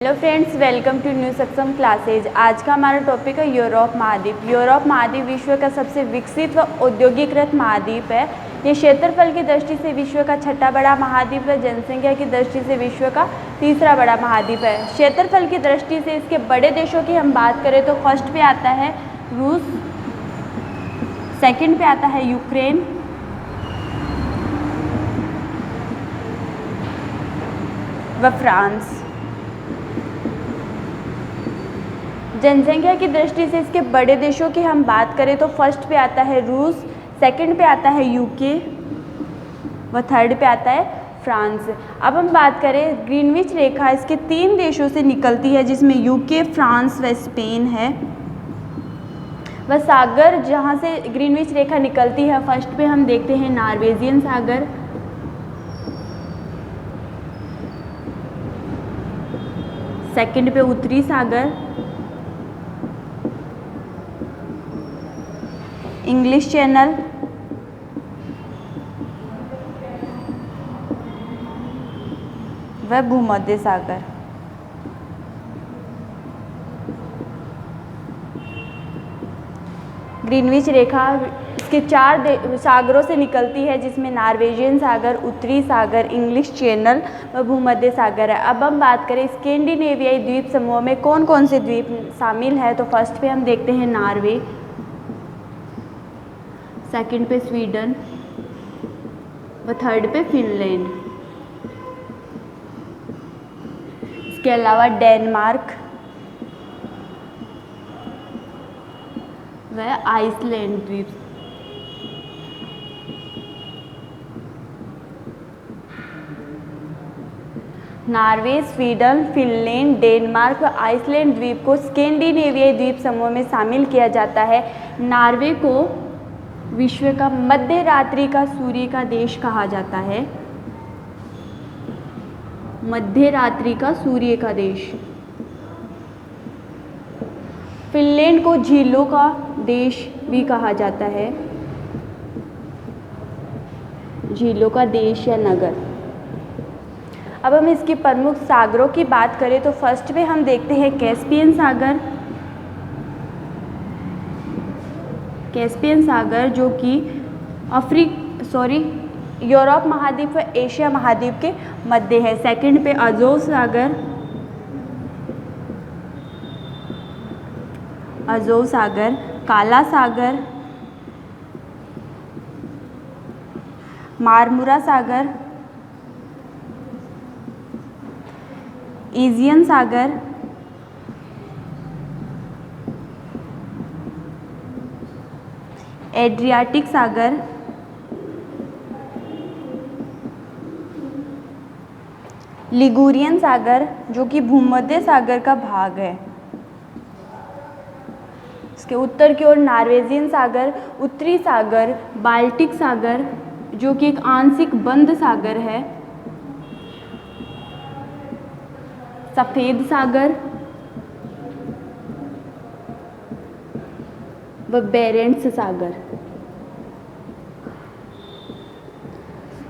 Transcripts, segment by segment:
Hello friends, welcome to new Saksham classes. आज का हमारा टॉपिक है यूरोप महाद्वीप। यूरोप महाद्वीप विश्व का सबसे विकसित व औद्योगिकृत महाद्वीप है। ये क्षेत्रफल की दृष्टि से विश्व का छठा बड़ा महाद्वीप है। जनसंख्या की दृष्टि से विश्व का तीसरा बड़ा महाद्वीप है। क्षेत्रफल की दृष्टि से इसके बड़े देशों की हम बात करें तो फर्स्ट पे आता है रूस, सेकंड पे आता है यूक्रेन, व फ्रांस। जनसंख्या की दृष्टि से इसके बड़े देशों की हम बात करें तो फर्स्ट पे आता है रूस, सेकंड पे आता है यूके व थर्ड पे आता है फ्रांस। अब हम बात करें ग्रीनविच रेखा इसके 3 देशों से निकलती है, जिसमें यूके, फ्रांस व स्पेन है। वह सागर जहाँ से ग्रीनविच रेखा निकलती है, फर्स्ट पे हम देखते हैं नॉर्वेजियन सागर, सेकंड पे उत्तरी सागर, इंग्लिश चैनल, व भूमध्य सागर। ग्रीनविच रेखा इसके 4 सागरों से निकलती है, जिसमें नॉर्वेजियन सागर, उत्तरी सागर, इंग्लिश चैनल व भूमध्य सागर है। अब हम बात करें स्कैंडिनेवियाई द्वीप समूह में कौन कौन से द्वीप शामिल है, तो फर्स्ट पे हम देखते हैं नॉर्वे, सेकंड पे स्वीडन व थर्ड पे फिनलैंड। इसके अलावा डेनमार्क व आइसलैंड द्वीप। नॉर्वे, स्वीडन, फिनलैंड, डेनमार्क व आइसलैंड द्वीप को स्कैंडिनेवियाई द्वीप समूह में शामिल किया जाता है। नॉर्वे को विश्व का मध्य रात्रि का सूर्य का देश कहा जाता है। मध्य रात्रि का सूर्य का देश। फिनलैंड को झीलों का देश भी कहा जाता है, झीलों का देश या नगर। अब हम इसकी प्रमुख सागरों की बात करें तो फर्स्ट पे हम देखते हैं कैस्पियन सागर। कैस्पियन सागर जो कि यूरोप महाद्वीप व एशिया महाद्वीप के मध्य है। सेकंड पे अजोव सागर, अजोव सागर, काला सागर, मारमुरा सागर, एजियन सागर, एड्रियाटिक सागर, लिगुरियन सागर जो कि भूमध्य सागर का भाग है। इसके उत्तर की ओर नॉर्वेजियन सागर, उत्तरी सागर, बाल्टिक सागर जो कि एक आंशिक बंद सागर है, सफेद सागर व बेरेंट्स सागर।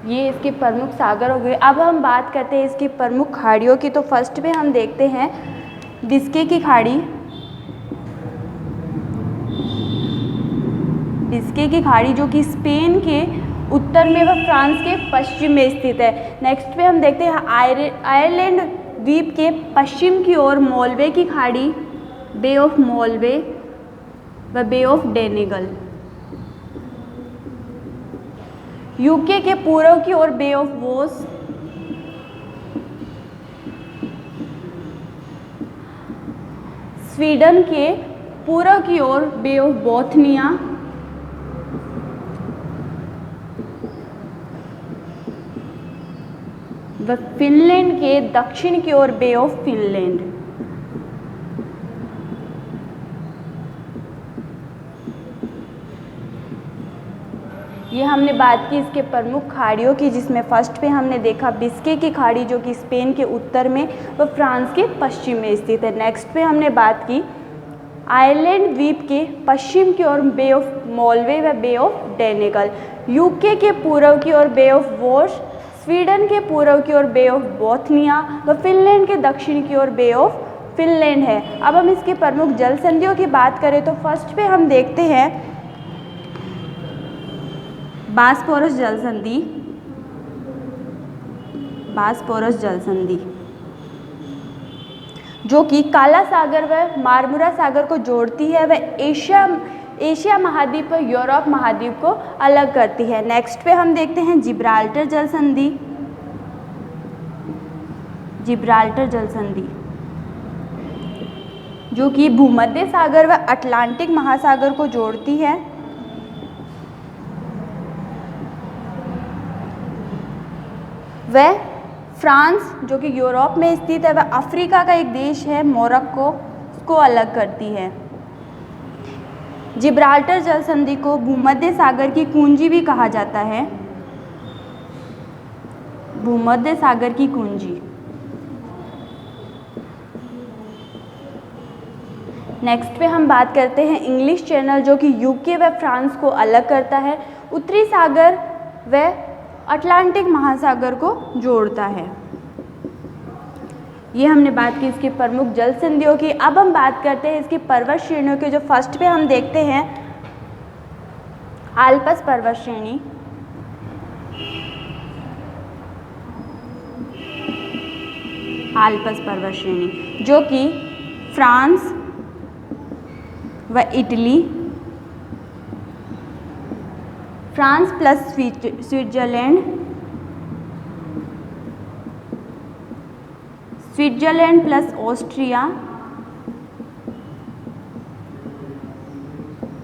ये इसके प्रमुख सागर हो गए। अब हम बात करते हैं इसकी प्रमुख खाड़ियों की, तो फर्स्ट पे हम देखते हैं बिस्के की खाड़ी। बिस्के की खाड़ी जो कि स्पेन के उत्तर में व फ्रांस के पश्चिम में स्थित है। नेक्स्ट पे हम देखते हैं आयरलैंड द्वीप के पश्चिम की ओर मोलवे की खाड़ी, बे ऑफ मोलवे व बे ऑफ डेनेगल। यूके के पूर्व की ओर बे ऑफ वोस, स्वीडन के पूर्व की ओर बे ऑफ बोथनिया, व फिनलैंड के दक्षिण की ओर बे ऑफ फिनलैंड। ये हमने बात की इसके प्रमुख खाड़ियों की, जिसमें फर्स्ट पे हमने देखा बिस्के की खाड़ी जो कि स्पेन के उत्तर में व फ्रांस के पश्चिम में स्थित है। नेक्स्ट पे हमने बात की आयरलैंड द्वीप के पश्चिम की ओर बे ऑफ मोलवे व बे ऑफ डेनेगल, यूके के पूर्व की ओर बे ऑफ वोस, स्वीडन के पूर्व की ओर बे ऑफ बोथनिया व फिनलैंड के दक्षिण की ओर बे ऑफ फिनलैंड है। अब हम इसकी प्रमुख जल संधियों की बात करें तो फर्स्ट पे हम देखते हैं बास्पोरस जल संधि। बास्पोरस जल संधि जो कि काला सागर व मार्मुरा सागर को जोड़ती है व एशिया महाद्वीप व यूरोप महाद्वीप को अलग करती है। नेक्स्ट पे हम देखते हैं जिब्राल्टर जल संधि। जिब्राल्टर जल संधि जो कि भूमध्य सागर व अटलांटिक महासागर को जोड़ती है। वह फ्रांस जो कि यूरोप में स्थित है वह अफ्रीका का एक देश है मोरक्को को अलग करती है। जिब्राल्टर जल संधि को भूमध्य सागर की कुंजी भी कहा जाता है। भूमध्य सागर की कुंजी। नेक्स्ट पे हम बात करते हैं इंग्लिश चैनल जो कि यूके व फ्रांस को अलग करता है, उत्तरी सागर व अटलांटिक महासागर को जोड़ता है। ये हमने बात की इसकी प्रमुख जल संधियों की। अब हम बात करते हैं इसकी पर्वत श्रेणियों की। जो फर्स्ट पे हम देखते हैं आल्प्स पर्वत श्रेणी। आल्प्स पर्वत श्रेणी जो कि फ्रांस व Italy, France plus Switzerland, Switzerland plus Austria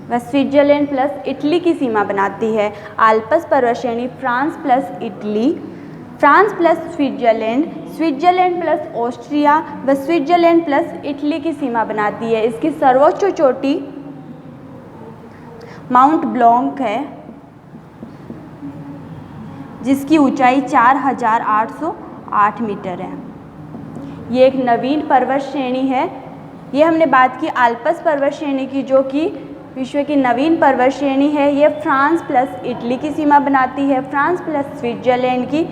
व स्विट्जरलैंड प्लस इटली की सीमा बनाती है। आल्प्स पर्वत श्रेणी France plus Italy, France plus Switzerland, Switzerland plus Austria व स्विट्जरलैंड प्लस इटली की सीमा बनाती है। इसकी सर्वोच्च चोटी माउंट ब्लॉन्क है जिसकी ऊंचाई 4808 मीटर है। ये एक नवीन पर्वत श्रेणी है। ये हमने बात की आल्प्स पर्वत श्रेणी की जो कि विश्व की नवीन पर्वत श्रेणी है। ये फ्रांस प्लस इटली की सीमा बनाती है, फ्रांस प्लस स्विट्जरलैंड की,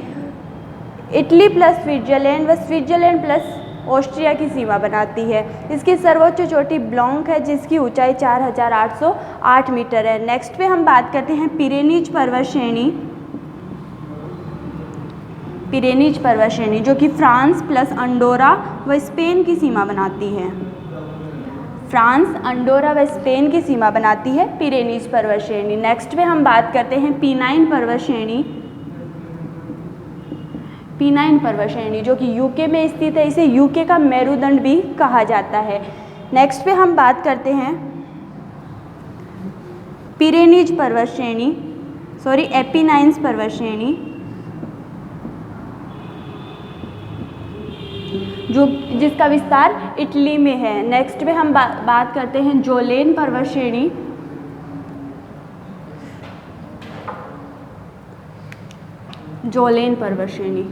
इटली प्लस स्विट्जरलैंड व स्विट्जरलैंड प्लस ऑस्ट्रिया की सीमा बनाती है। इसकी सर्वोच्च चोटी ब्लॉन्क है जिसकी ऊंचाई 4808 मीटर है। नेक्स्ट पे हम बात करते हैं पिरेनीज पर्वत श्रेणी। पिरेनीज पर्वत श्रेणी जो कि फ्रांस प्लस अंडोरा व स्पेन की सीमा बनाती है। फ्रांस, अंडोरा व स्पेन की सीमा बनाती है पिरेनीज पर्वत श्रेणी। नेक्स्ट पे हम बात करते हैं पीनाइन पर्वत श्रेणी। पीनाइन पर्वत श्रेणी जो कि यूके में स्थित है। इसे यूके का मेरुदंड भी कहा जाता है। नेक्स्ट पे हम बात करते हैं पिरेनीज पर्वत श्रेणी, एपिनाइन्स पर्वत श्रेणी जो जिसका विस्तार इटली में है। नेक्स्ट पे हम बात करते हैं जोलेन पर्वत श्रेणी। जोलेन पर्वत श्रेणी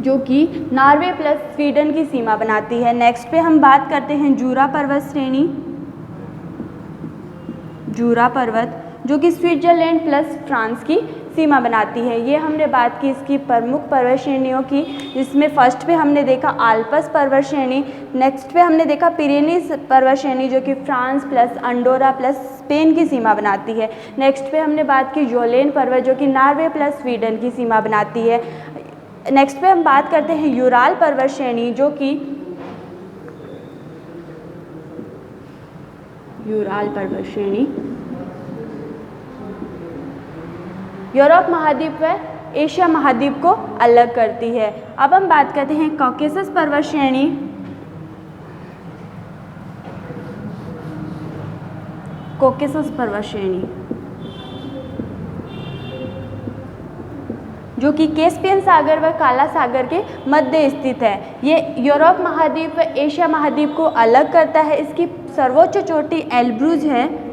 जो कि नॉर्वे प्लस स्वीडन की सीमा बनाती है। नेक्स्ट पे हम बात करते हैं जूरा पर्वत श्रेणी। जूरा पर्वत जो कि स्विट्जरलैंड प्लस फ्रांस की सीमा बनाती है। ये हमने बात की इसकी प्रमुख पर्वत श्रेणियों की, जिसमें फर्स्ट पे हमने देखा आल्प्स पर्वत श्रेणी, नेक्स्ट पे हमने देखा पिरेनीज पर्वत श्रेणी जो कि France plus Andorra plus Spain की सीमा बनाती है। नेक्स्ट पे हमने बात की जोलेन पर्वत जो कि नॉर्वे प्लस स्वीडन की सीमा बनाती है। नेक्स्ट पे हम बात करते हैं यूराल पर्वत श्रेणी जो कि यूराल पर्वत श्रेणी यूरोप महाद्वीप व एशिया महाद्वीप को अलग करती है। अब हम बात करते हैं कॉकेसस पर्वत श्रेणी। कॉकेसस पर्वत श्रेणी जो कि कैस्पियन सागर व काला सागर के मध्य स्थित है। ये यूरोप महाद्वीप व एशिया महाद्वीप को अलग करता है। इसकी सर्वोच्च चोटी एल्ब्रूज है।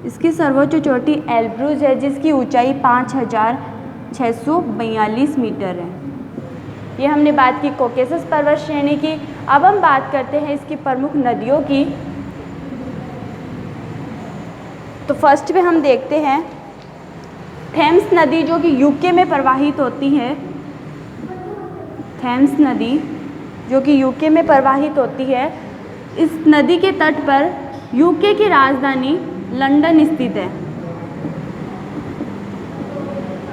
इसकी सर्वोच्च चोटी एल्ब्रूज है जिसकी ऊंचाई 5642 मीटर है। ये हमने बात की कॉकेसस पर्वत श्रेणी की। अब हम बात करते हैं इसकी प्रमुख नदियों की। तो फर्स्ट पे हम देखते हैं थेम्स नदी जो कि यूके में प्रवाहित होती है। थेम्स नदी जो कि यूके में प्रवाहित होती है। इस नदी के तट पर यूके की राजधानी लंदन स्थित है।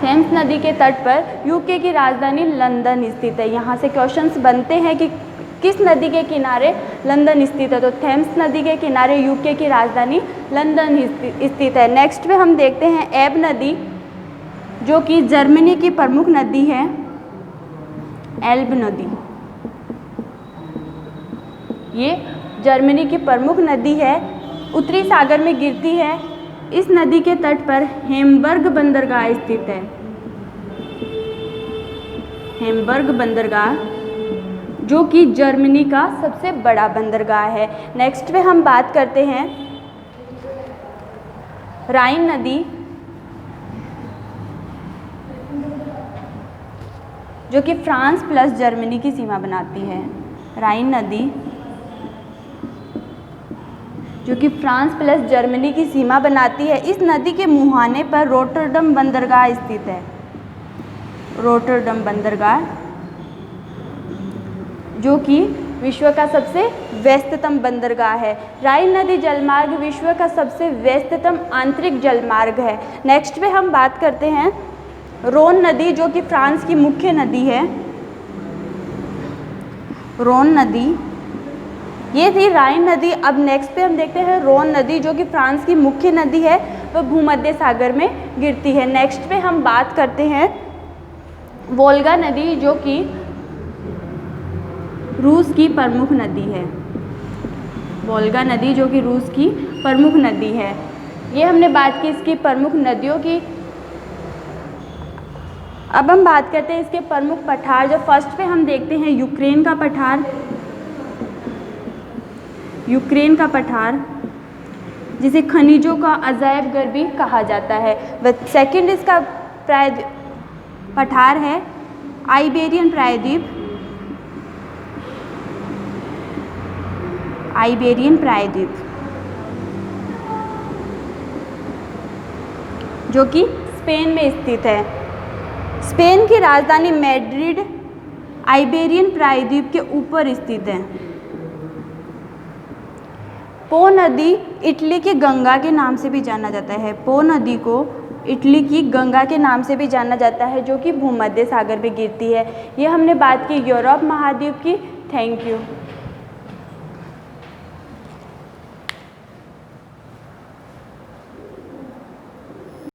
थेम्स नदी के तट पर यूके की राजधानी लंदन स्थित है। यहाँ से क्वेश्चंस बनते हैं कि किस नदी के किनारे लंदन स्थित है, तो थेम्स नदी के किनारे यूके की राजधानी लंदन स्थित है। नेक्स्ट पे हम देखते हैं एब नदी जो कि जर्मनी की प्रमुख नदी है। एल्ब नदी, ये जर्मनी की प्रमुख नदी है, उत्तरी सागर में गिरती है। इस नदी के तट पर हैम्बर्ग बंदरगाह स्थित है। हैम्बर्ग बंदरगाह जो कि जर्मनी का सबसे बड़ा बंदरगाह है। नेक्स्ट पे हम बात करते हैं राइन नदी जो कि फ्रांस प्लस जर्मनी की सीमा बनाती है। राइन नदी जो कि फ्रांस प्लस जर्मनी की सीमा बनाती है। इस नदी के मुहाने पर रोटरडम बंदरगाह स्थित है। रोटरडम बंदरगाह जो कि विश्व का सबसे व्यस्ततम बंदरगाह है। राइन नदी जलमार्ग विश्व का सबसे व्यस्ततम आंतरिक जलमार्ग है। नेक्स्ट पे हम बात करते हैं रोन नदी जो कि फ्रांस की मुख्य नदी है। रोन नदी, ये थी राइन नदी। अब नेक्स्ट पे हम देखते हैं रोन नदी जो कि फ्रांस की मुख्य नदी है, वह भूमध्य सागर में गिरती है। नेक्स्ट पे हम बात करते हैं वोल्गा नदी जो कि रूस की प्रमुख नदी है। वोल्गा नदी जो कि रूस की प्रमुख नदी है। ये हमने बात की इसकी प्रमुख नदियों की। अब हम बात करते हैं इसके प्रमुख पठार। जो फर्स्ट पे हम देखते हैं यूक्रेन का पठार। यूक्रेन का पठार जिसे खनिजों का अजायब घर भी कहा जाता है। वह सेकंड इसका पठार है आइबेरियन प्रायद्वीप। आइबेरियन प्रायद्वीप जो कि स्पेन में स्थित है। स्पेन की राजधानी मैड्रिड आइबेरियन प्रायद्वीप के ऊपर स्थित है। पो नदी इटली की गंगा के नाम से भी जाना जाता है। पो नदी को इटली की गंगा के नाम से भी जाना जाता है जो कि भूमध्य सागर में गिरती है। ये हमने बात की यूरोप महाद्वीप की। Thank you.